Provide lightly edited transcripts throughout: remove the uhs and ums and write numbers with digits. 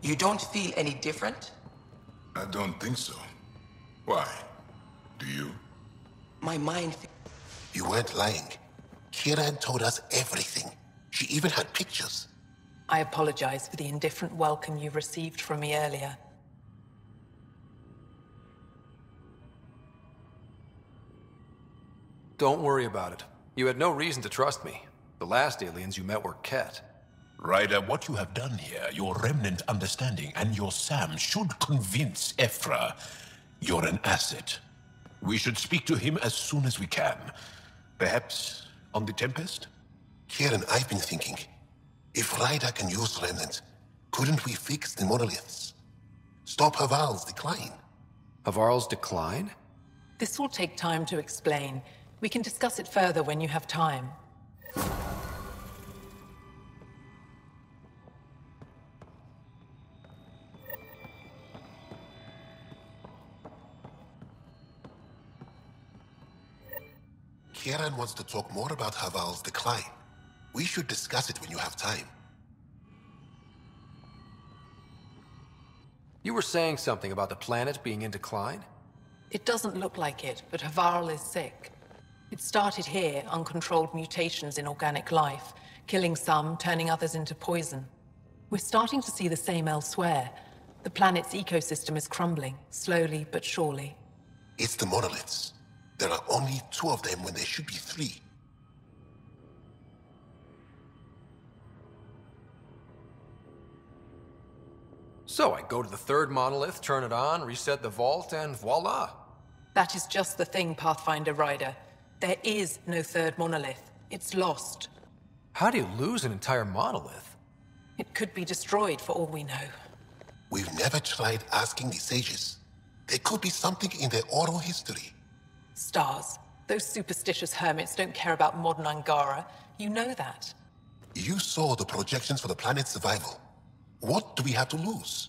You don't feel any different? I don't think so. Why? Do you? My mind... You weren't lying. Kira had told us everything. She even had pictures. I apologize for the indifferent welcome you received from me earlier. Don't worry about it. You had no reason to trust me. The last aliens you met were Ket. Ryder, what you have done here, your remnant understanding and your Sam should convince Ephra you're an asset. We should speak to him as soon as we can. Perhaps on the Tempest? Kieran, I've been thinking. If Ryder can use remnant, couldn't we fix the monoliths? Stop Haval's decline? Havarl's decline? This will take time to explain. We can discuss it further when you have time. Kieran wants to talk more about Haval's decline. We should discuss it when you have time. You were saying something about the planet being in decline? It doesn't look like it, but Havarl is sick. It started here, uncontrolled mutations in organic life, killing some, turning others into poison. We're starting to see the same elsewhere. The planet's ecosystem is crumbling, slowly but surely. It's the monoliths. There are only 2 of them when there should be 3. So I go to the 3rd monolith, turn it on, reset the vault, and voila! That is just the thing, Pathfinder Ryder. There is no 3rd monolith. It's lost. How do you lose an entire monolith? It could be destroyed for all we know. We've never tried asking the sages. There could be something in their oral history. Stars. Those superstitious hermits don't care about modern Angara. You know that. You saw the projections for the planet's survival. What do we have to lose?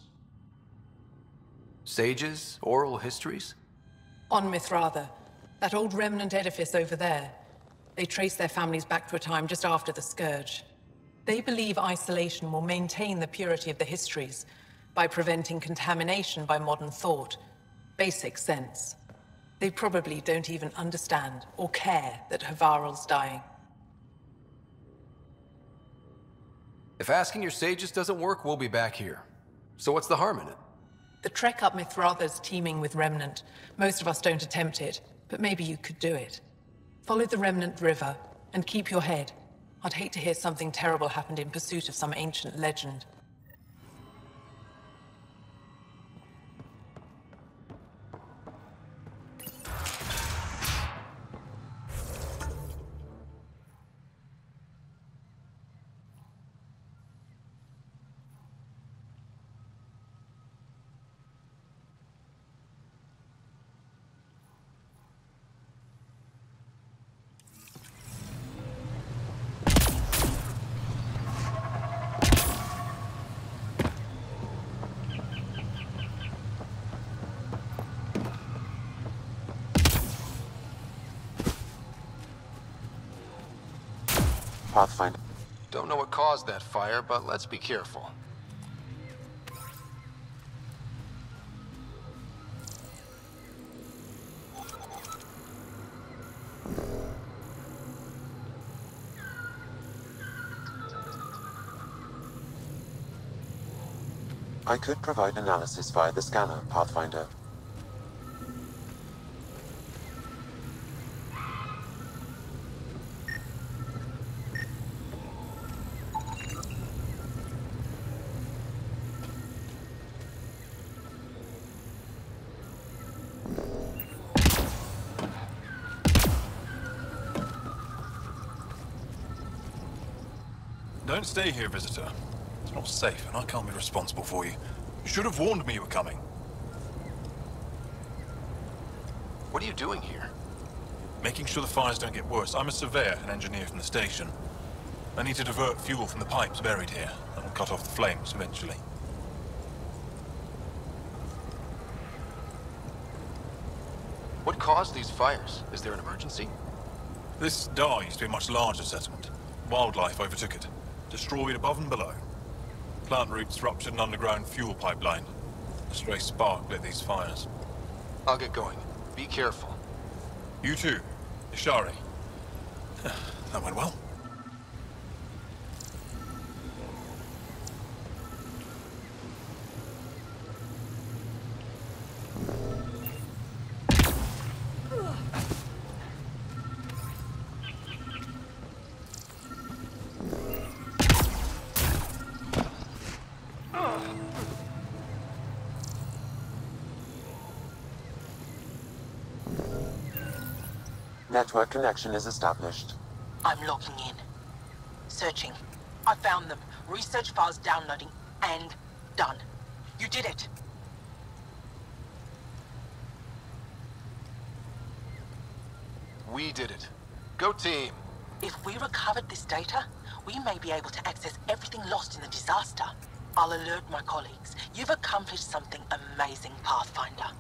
Sages? Oral histories? On Mithratha, that old remnant edifice over there. They trace their families back to a time just after the Scourge. They believe isolation will maintain the purity of the histories by preventing contamination by modern thought. Basic sense. They probably don't even understand or care that Havarl's dying. If asking your sages doesn't work, we'll be back here. So what's the harm in it? The trek up Mithratha's teeming with remnant. Most of us don't attempt it, but maybe you could do it. Follow the remnant river, and keep your head. I'd hate to hear something terrible happened in pursuit of some ancient legend. Pathfinder. Don't know what caused that fire, but let's be careful. I could provide analysis via the scanner, Pathfinder. Don't stay here, visitor. It's not safe, and I can't be responsible for you. You should have warned me you were coming. What are you doing here? Making sure the fires don't get worse. I'm a surveyor and engineer from the station. I need to divert fuel from the pipes buried here. That'll cut off the flames eventually. What caused these fires? Is there an emergency? This Dar used to be a much larger settlement. Wildlife overtook it, destroyed above and below. Plant roots ruptured an underground fuel pipeline. A stray spark lit these fires. I'll get going. Be careful. You too, Ishari. That went well. Network connection is established. I'm logging in. Searching. I found them. Research files downloading. And done. You did it. We did it. Go team. If we recovered this data, we may be able to access everything lost in the disaster. I'll alert my colleagues. You've accomplished something amazing, Pathfinder.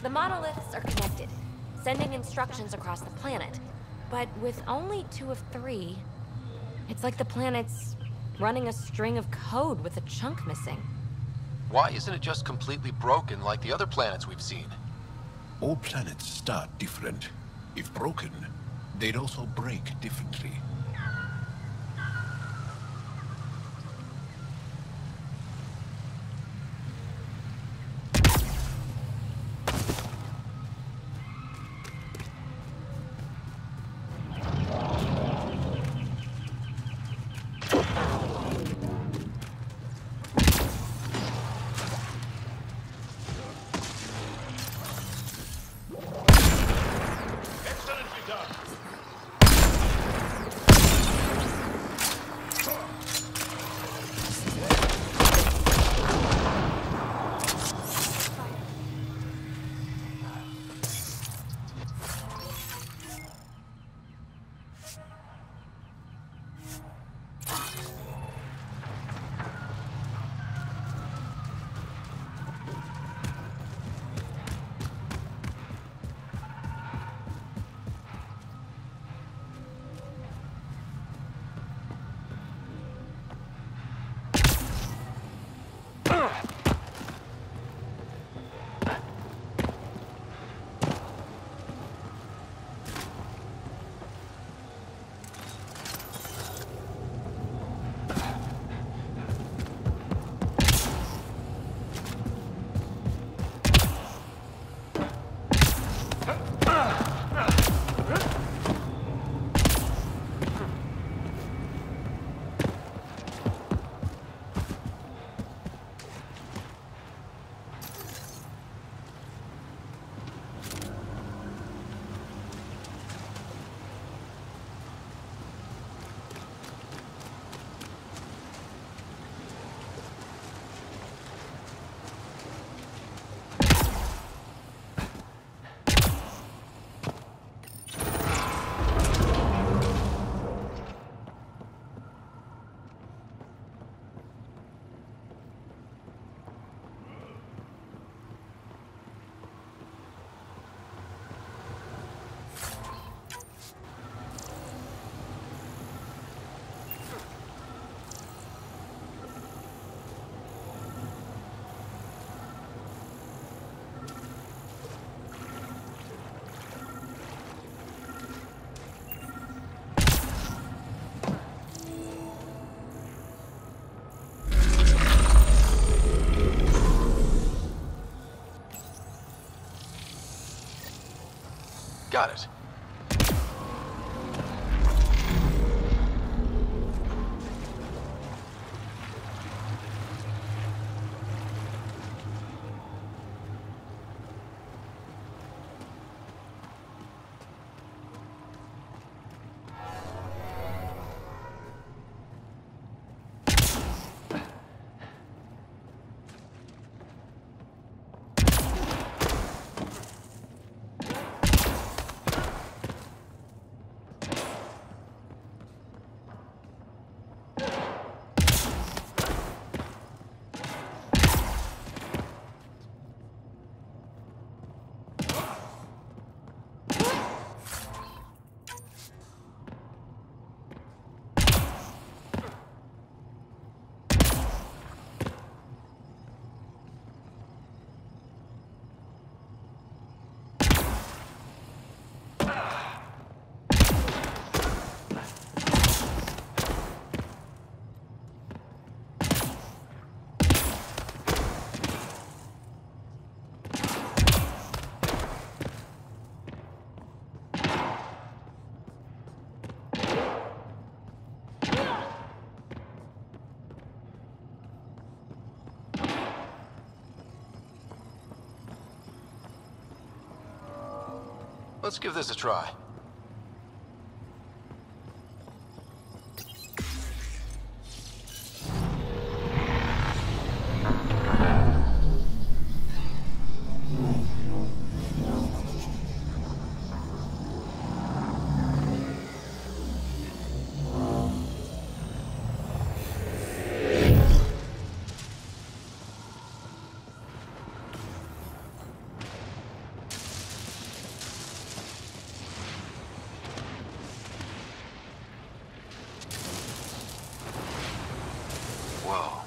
The monoliths are connected, sending instructions across the planet. But with only 2 of 3, it's like the planet's running a string of code with a chunk missing. Why isn't it just completely broken like the other planets we've seen? All planets start different. If broken, they'd also break differently. Got it. Let's give this a try. Whoa.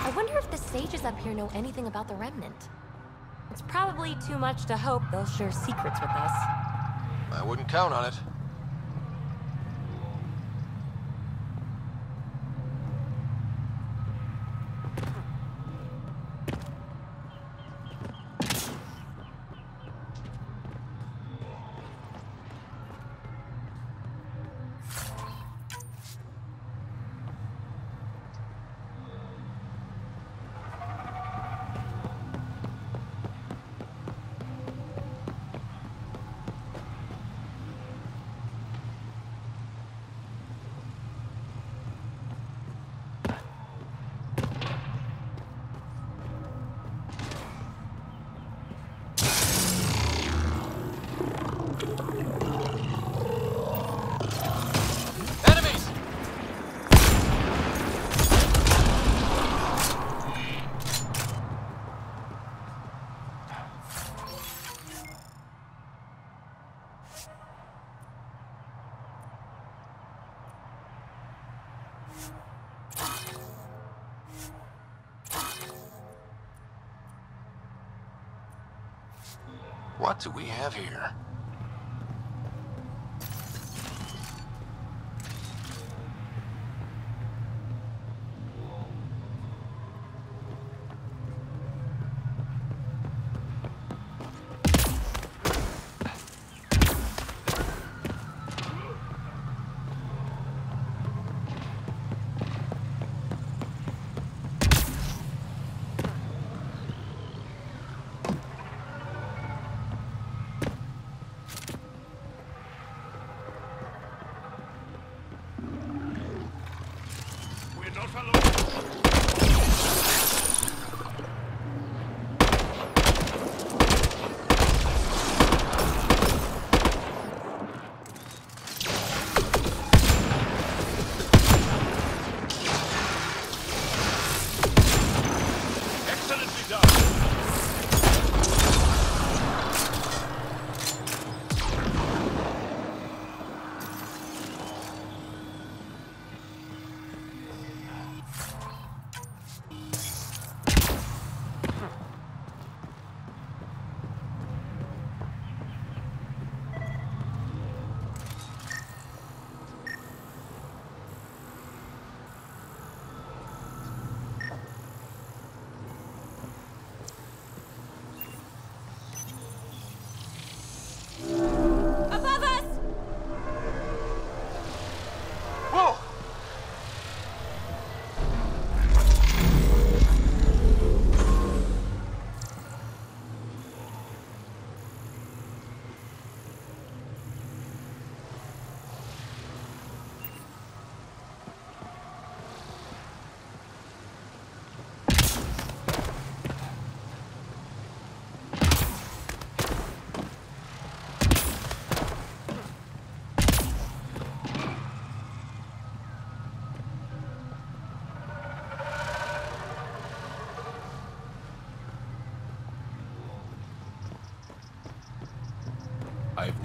I wonder if the sages up here know anything about the Remnant. It's probably too much to hope they'll share secrets with us. I wouldn't count on it. What do we have here?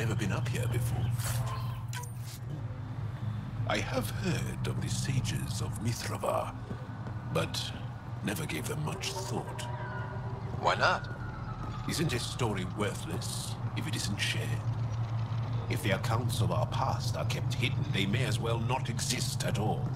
never been up here before. I have heard of the sages of Mithrava, but never gave them much thought. Why not? Isn't a story worthless if it isn't shared? If the accounts of our past are kept hidden, they may as well not exist at all.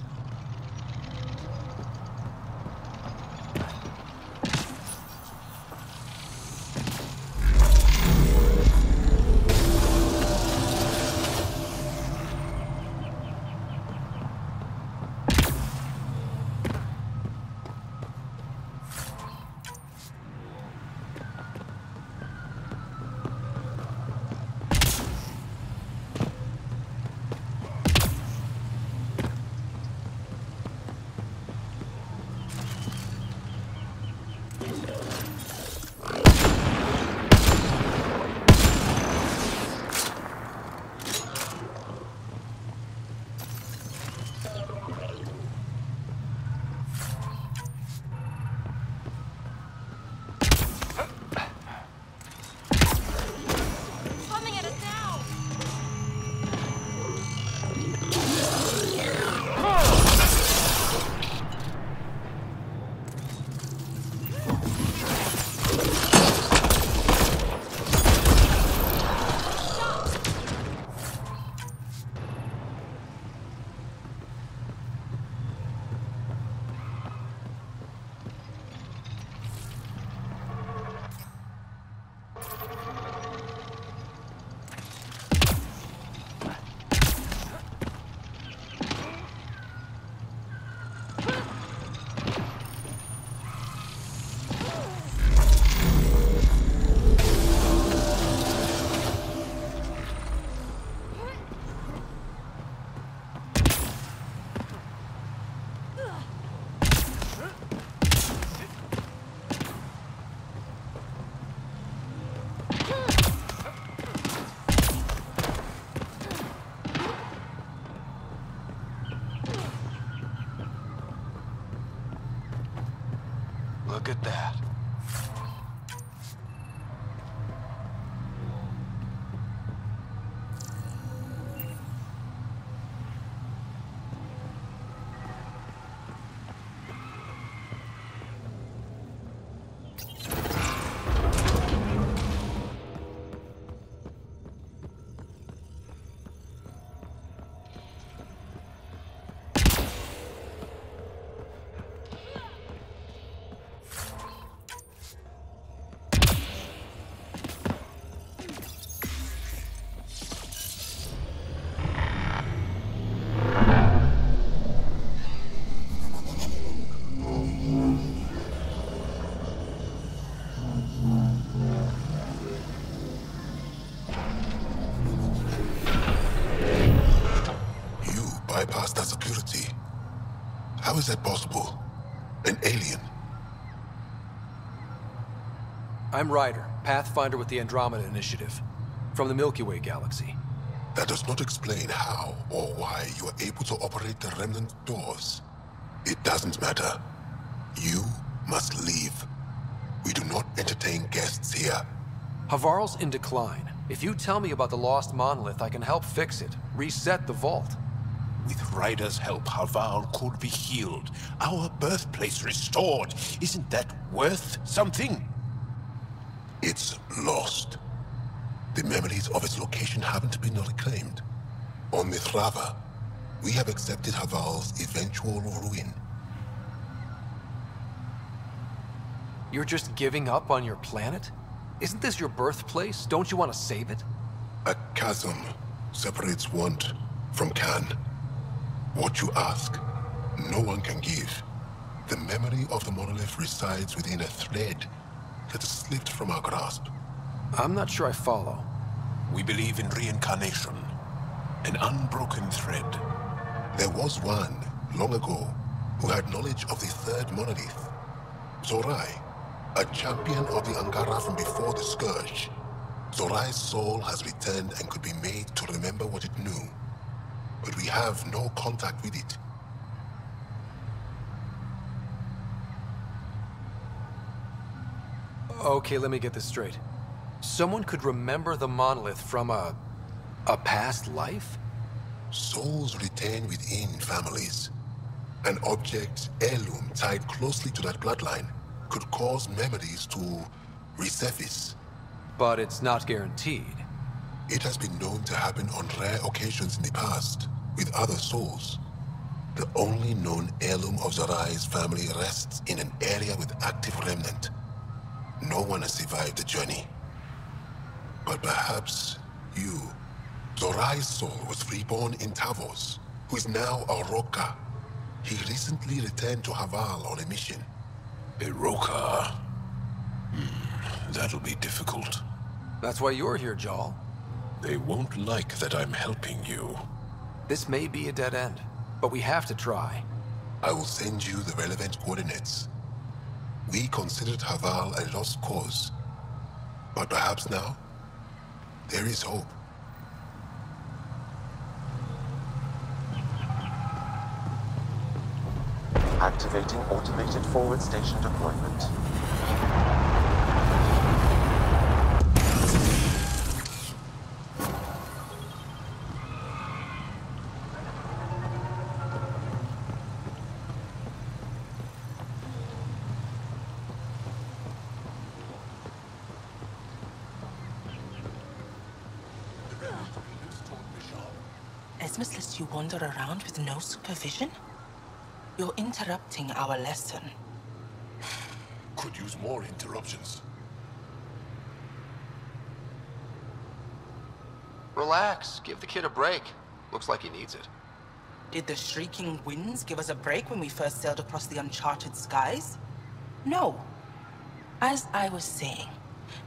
Look at that. Bypass that security. How is that possible? An alien? I'm Ryder, Pathfinder with the Andromeda Initiative, from the Milky Way galaxy. That does not explain how or why you are able to operate the remnant doors. It doesn't matter. You must leave. We do not entertain guests here. Havarl's in decline. If you tell me about the lost monolith, I can help fix it, reset the vault. With Ryder's help, Havarl could be healed. Our birthplace restored. Isn't that worth something? It's lost. The memories of its location haven't been reclaimed. On Mithrava, we have accepted Havarl's eventual ruin. You're just giving up on your planet? Isn't this your birthplace? Don't you want to save it? A chasm separates want from can. What you ask, no one can give. The memory of the monolith resides within a thread that has slipped from our grasp. I'm not sure I follow. We believe in reincarnation, an unbroken thread. There was one, long ago, who had knowledge of the third monolith. Zorai, a champion of the Angara from before the Scourge. Zorai's soul has returned and could be made to remember what it knew. But we have no contact with it. Okay, let me get this straight. Someone could remember the monolith from a A past life? Souls retain within families. An object, heirloom tied closely to that bloodline could cause memories to resurface. But it's not guaranteed. It has been known to happen on rare occasions in the past, with other souls. The only known heirloom of Zorai's family rests in an area with active remnant. No one has survived the journey. But perhaps you. Zorai's soul was reborn in Tavos, who is now a Roka. He recently returned to Haval on a mission. A Roka? That'll be difficult. That's why you're here, Jal. They won't like that I'm helping you. This may be a dead end, but we have to try. I will send you the relevant coordinates. We considered Haval a lost cause. But perhaps now, there is hope. Activating automated forward station deployment. Esmus lets you wander around with no supervision? You're interrupting our lesson. Could use more interruptions. Relax. Give the kid a break. Looks like he needs it. Did the shrieking winds give us a break when we first sailed across the uncharted skies? No. As I was saying,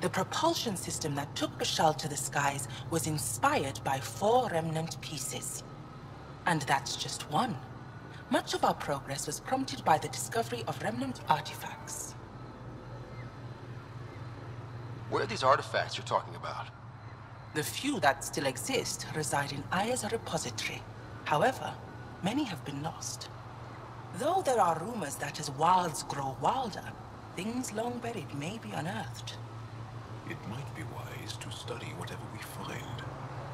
the propulsion system that took Bashal to the skies was inspired by 4 remnant pieces. And that's just one. Much of our progress was prompted by the discovery of remnant artifacts. Where are these artifacts you're talking about? The few that still exist reside in Aya's repository. However, many have been lost. Though there are rumors that as wilds grow wilder, things long buried may be unearthed. It might be wise to study whatever we find.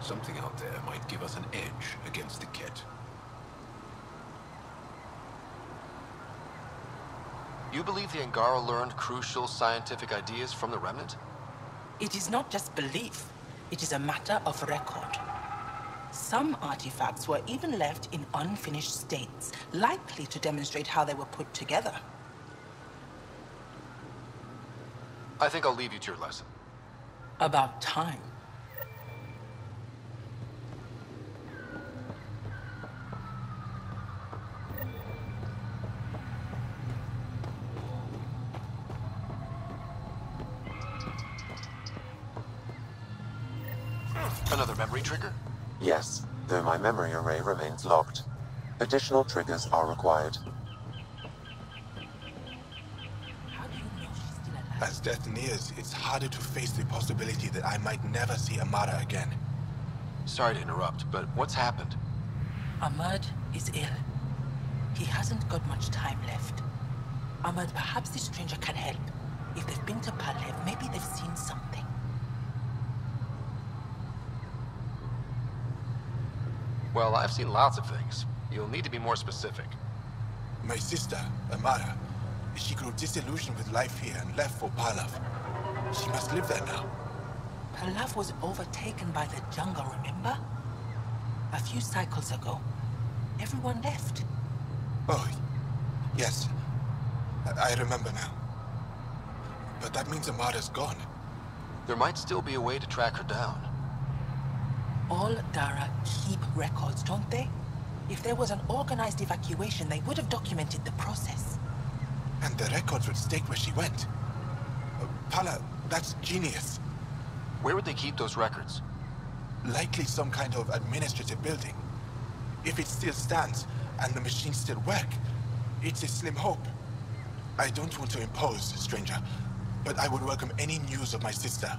Something out there might give us an edge against the Ket. You believe the Angara learned crucial scientific ideas from the Remnant? It is not just belief. It is a matter of record. Some artifacts were even left in unfinished states, likely to demonstrate how they were put together. I think I'll leave you to your lesson. About time. Another memory trigger? Yes, though my memory array remains locked. Additional triggers are required. How do you know she's still alive? As death nears, it's harder to face the possibility that I might never see Amara again. Sorry to interrupt, but what's happened? Ahmad is ill. He hasn't got much time left. Ahmad, perhaps this stranger can help. If they've been to Palev, maybe they've seen something. Well, I've seen lots of things. You'll need to be more specific. My sister, Amara, she grew disillusioned with life here and left for Palav. She must live there now. Palav was overtaken by the jungle, remember? A few cycles ago. Everyone left. Oh, yes. I remember now. But that means Amara's gone. There might still be a way to track her down. All Dara keep records, don't they? If there was an organized evacuation, they would have documented the process. And the records would state where she went. Pala, that's genius. Where would they keep those records? Likely some kind of administrative building. If it still stands, and the machines still work, it's a slim hope. I don't want to impose, stranger, but I would welcome any news of my sister.